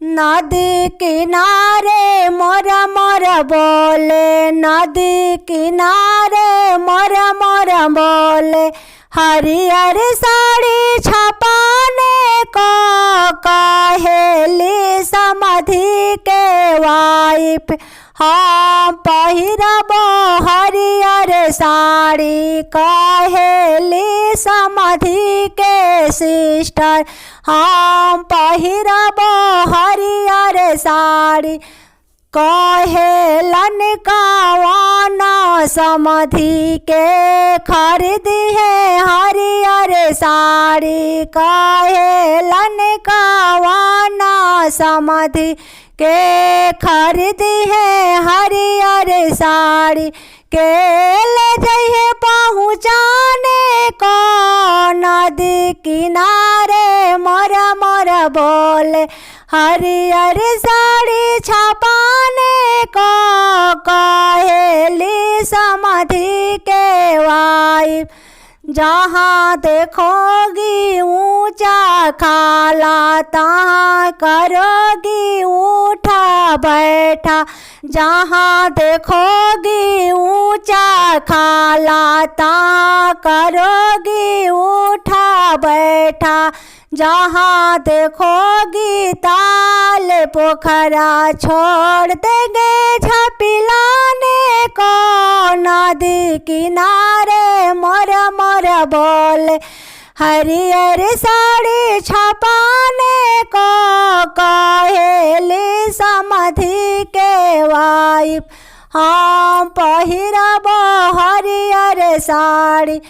नदी किनारे मोरा मोरा बोले, नदी किनारे मोरा मोरा बोले, हरियर साड़ी छपाने को कहेली समधि के वाइफ। हम पहिरबो हरियर साड़ी कहेली समधि के सिस्टर। हम पहिरबो हरियर साड़ी कहेलन कवन समधि के खरीदी है हरियर साड़ी। कहेलन कवन समधि के खरीदी है हरियर साड़ी। के ले जइहे पहुँचाने को नदी किनारे मोरा मोरा बोले, हरियर साड़ी छपाने को कहेली समधि के वाइफ। जहाँ देखोगी ऊंचा खाला तहाँ करोगी उठा बैठा। जहाँ देखोगी ऊंचा खाला तहाँ करोगी उठा बैठा। जहाँ देखोगी ताल पोखरा छोड़ देंगे झपिलाने को नदी किनारे मोरा मोरा बोले, हरियर साड़ी छपाने को कहेली समधि के वाइफ। हम पहिरबो हरियर साड़ी।